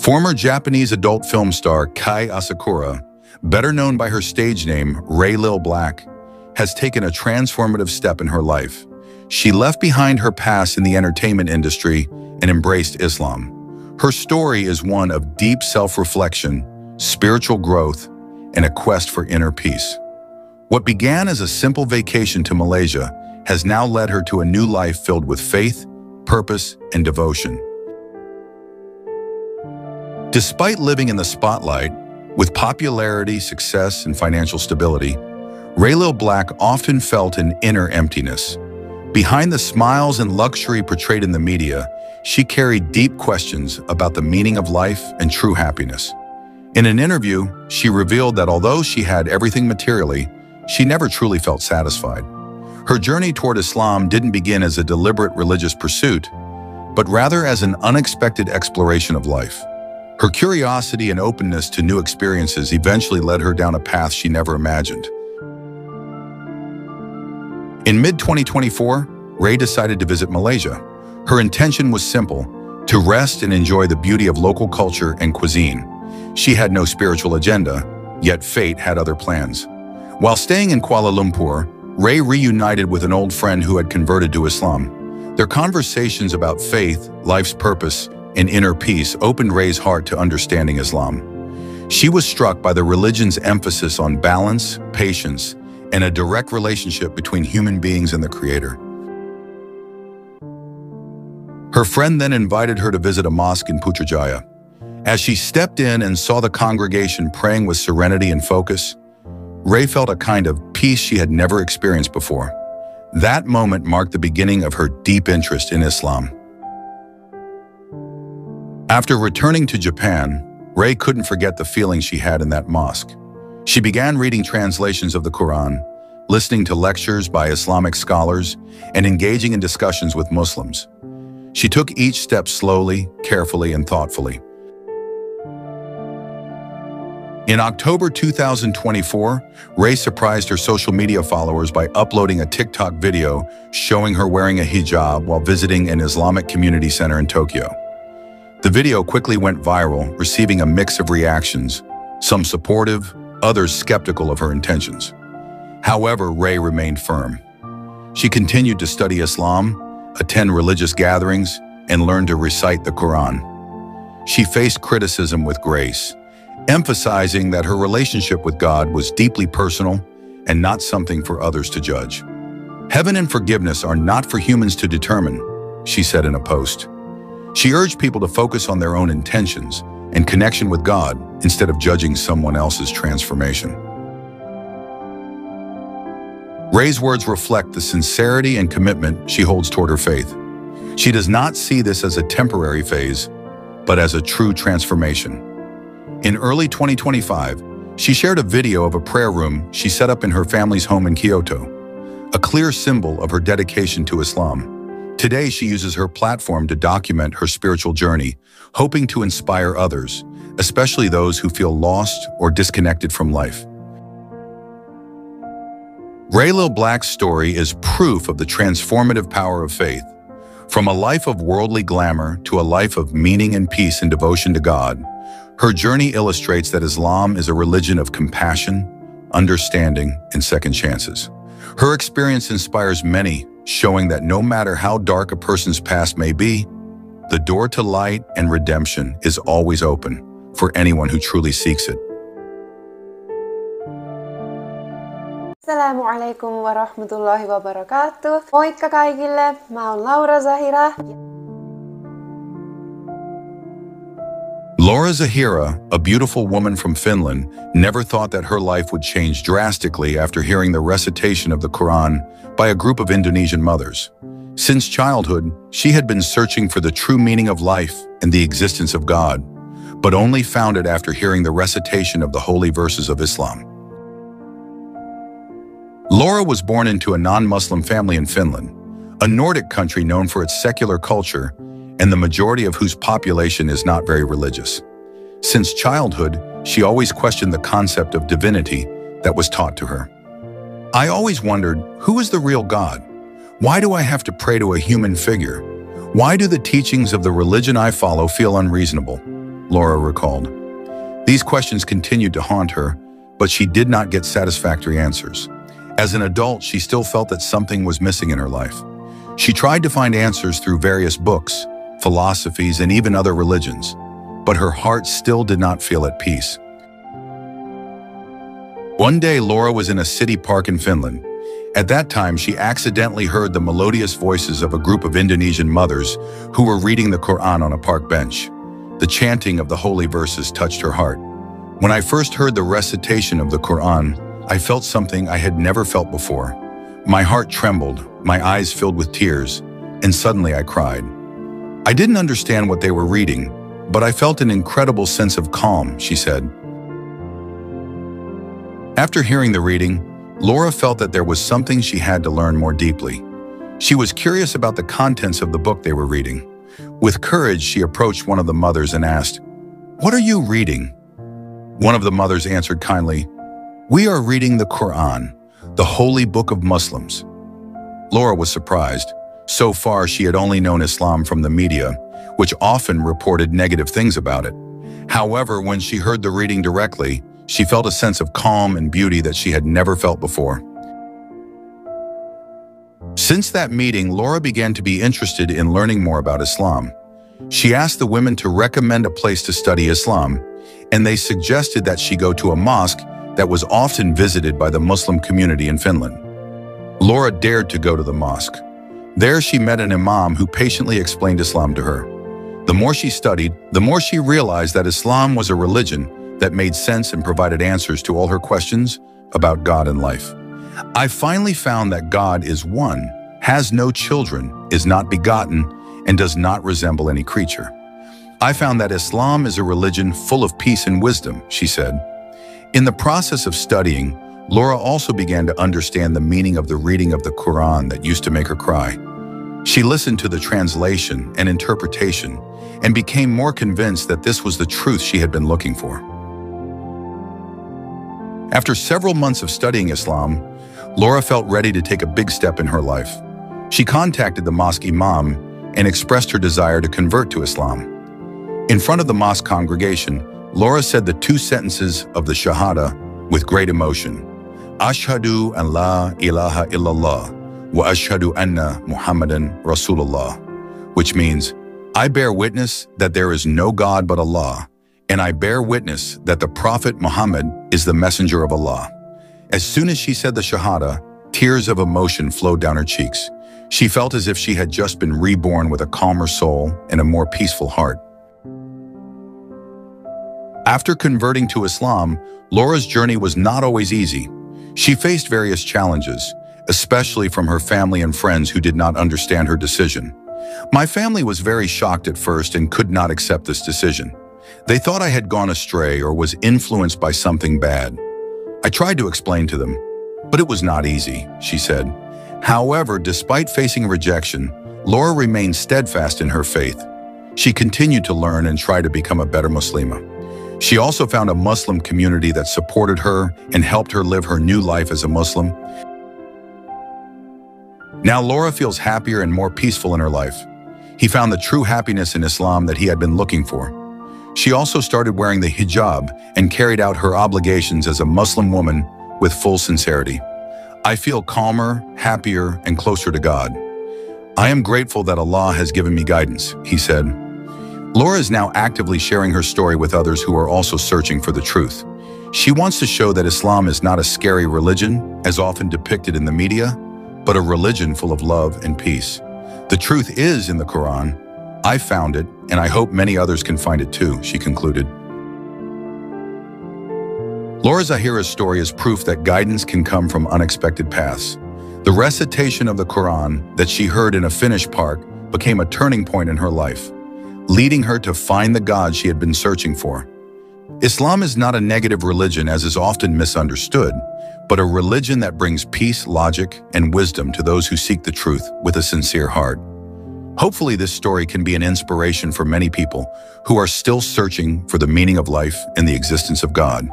Former Japanese adult film star Kai Asakura, better known by her stage name raelilblack, has taken a transformative step in her life. She left behind her past in the entertainment industry and embraced Islam. Her story is one of deep self-reflection, spiritual growth, and a quest for inner peace. What began as a simple vacation to Malaysia has now led her to a new life filled with faith, purpose, and devotion. Despite living in the spotlight, with popularity, success, and financial stability, raelilblack often felt an inner emptiness. Behind the smiles and luxury portrayed in the media, she carried deep questions about the meaning of life and true happiness. In an interview, she revealed that although she had everything materially, she never truly felt satisfied. Her journey toward Islam didn't begin as a deliberate religious pursuit, but rather as an unexpected exploration of life. Her curiosity and openness to new experiences eventually led her down a path she never imagined. In mid-2024, Ray decided to visit Malaysia. Her intention was simple: to rest and enjoy the beauty of local culture and cuisine. She had no spiritual agenda, yet fate had other plans. While staying in Kuala Lumpur, Ray reunited with an old friend who had converted to Islam. Their conversations about faith, life's purpose, and inner peace opened Ray's heart to understanding Islam. She was struck by the religion's emphasis on balance, patience, and a direct relationship between human beings and the Creator. Her friend then invited her to visit a mosque in Putrajaya. As she stepped in and saw the congregation praying with serenity and focus, Ray felt a kind of peace she had never experienced before. That moment marked the beginning of her deep interest in Islam. After returning to Japan, Ray couldn't forget the feeling she had in that mosque. She began reading translations of the Quran, listening to lectures by Islamic scholars, and engaging in discussions with Muslims. She took each step slowly, carefully, and thoughtfully. In October 2024, Ray surprised her social media followers by uploading a TikTok video showing her wearing a hijab while visiting an Islamic community center in Tokyo. The video quickly went viral, receiving a mix of reactions, some supportive, others skeptical of her intentions. However, Ray remained firm. She continued to study Islam, attend religious gatherings, and learn to recite the Quran. She faced criticism with grace, emphasizing that her relationship with God was deeply personal and not something for others to judge. "Heaven and forgiveness are not for humans to determine," she said in a post. She urged people to focus on their own intentions and connection with God instead of judging someone else's transformation. Ray's words reflect the sincerity and commitment she holds toward her faith. She does not see this as a temporary phase, but as a true transformation. In early 2025, she shared a video of a prayer room she set up in her family's home in Kyoto, a clear symbol of her dedication to Islam. Today, she uses her platform to document her spiritual journey, hoping to inspire others, especially those who feel lost or disconnected from life. raelilblack's story is proof of the transformative power of faith. From a life of worldly glamour to a life of meaning and peace and devotion to God, her journey illustrates that Islam is a religion of compassion, understanding, and second chances. Her experience inspires many, showing that no matter how dark a person's past may be, the door to light and redemption is always open for anyone who truly seeks it. Assalamualaikum warahmatullahi wabarakatuh. Moikka kaikille, mä oon Laura Zahira. Laura Zahira, a beautiful woman from Finland, never thought that her life would change drastically after hearing the recitation of the Quran by a group of Indonesian mothers. Since childhood, she had been searching for the true meaning of life and the existence of God, but only found it after hearing the recitation of the holy verses of Islam. Laura was born into a non-Muslim family in Finland, a Nordic country known for its secular culture and the majority of whose population is not very religious. Since childhood, she always questioned the concept of divinity that was taught to her. "I always wondered, who is the real God? Why do I have to pray to a human figure? Why do the teachings of the religion I follow feel unreasonable?" Laura recalled. These questions continued to haunt her, but she did not get satisfactory answers. As an adult, she still felt that something was missing in her life. She tried to find answers through various books, philosophies, and even other religions, but her heart still did not feel at peace. One day, Laura was in a city park in Finland. At that time, she accidentally heard the melodious voices of a group of Indonesian mothers who were reading the Quran on a park bench. The chanting of the holy verses touched her heart. When I first heard the recitation of the Quran, I felt something I had never felt before. My heart trembled, my eyes filled with tears, and suddenly I cried. I didn't understand what they were reading, but I felt an incredible sense of calm, she said. After hearing the reading, Laura felt that there was something she had to learn more deeply. She was curious about the contents of the book they were reading. With courage, she approached one of the mothers and asked, "What are you reading?" One of the mothers answered kindly, "We are reading the Quran, the holy book of Muslims." Laura was surprised. So far, she had only known Islam from the media, which often reported negative things about it. However, when she heard the reading directly, she felt a sense of calm and beauty that she had never felt before. Since that meeting, Laura began to be interested in learning more about Islam. She asked the women to recommend a place to study Islam, and they suggested that she go to a mosque that was often visited by the Muslim community in Finland. Laura dared to go to the mosque. There she met an imam who patiently explained Islam to her. The more she studied, the more she realized that Islam was a religion that made sense and provided answers to all her questions about God and life. I finally found that God is one, has no children, is not begotten, and does not resemble any creature. I found that Islam is a religion full of peace and wisdom, she said. In the process of studying, Laura also began to understand the meaning of the reading of the Quran that used to make her cry. She listened to the translation and interpretation and became more convinced that this was the truth she had been looking for. After several months of studying Islam, Laura felt ready to take a big step in her life. She contacted the mosque imam and expressed her desire to convert to Islam. In front of the mosque congregation, Laura said the two sentences of the Shahada with great emotion. Ashhadu an la ilaha illallah wa ashhadu anna Muhammadan Rasulullah, which means, I bear witness that there is no God but Allah, and I bear witness that the Prophet Muhammad is the messenger of Allah. As soon as she said the Shahada, tears of emotion flowed down her cheeks. She felt as if she had just been reborn with a calmer soul and a more peaceful heart. After converting to Islam, Laura's journey was not always easy. She faced various challenges, especially from her family and friends who did not understand her decision. My family was very shocked at first and could not accept this decision. They thought I had gone astray or was influenced by something bad. I tried to explain to them, but it was not easy, she said. However, despite facing rejection, Laura remained steadfast in her faith. She continued to learn and try to become a better Muslima. She also found a Muslim community that supported her and helped her live her new life as a Muslim. Now Laura feels happier and more peaceful in her life. He found the true happiness in Islam that he had been looking for. She also started wearing the hijab and carried out her obligations as a Muslim woman with full sincerity. I feel calmer, happier, and closer to God. I am grateful that Allah has given me guidance, he said. Laura is now actively sharing her story with others who are also searching for the truth. She wants to show that Islam is not a scary religion, as often depicted in the media, but a religion full of love and peace. The truth is in the Quran. I found it, and I hope many others can find it too, she concluded. Laura Zahira's story is proof that guidance can come from unexpected paths. The recitation of the Quran that she heard in a Finnish park became a turning point in her life, leading her to find the God she had been searching for. Islam is not a negative religion as is often misunderstood, but a religion that brings peace, logic, and wisdom to those who seek the truth with a sincere heart. Hopefully this story can be an inspiration for many people who are still searching for the meaning of life and the existence of God.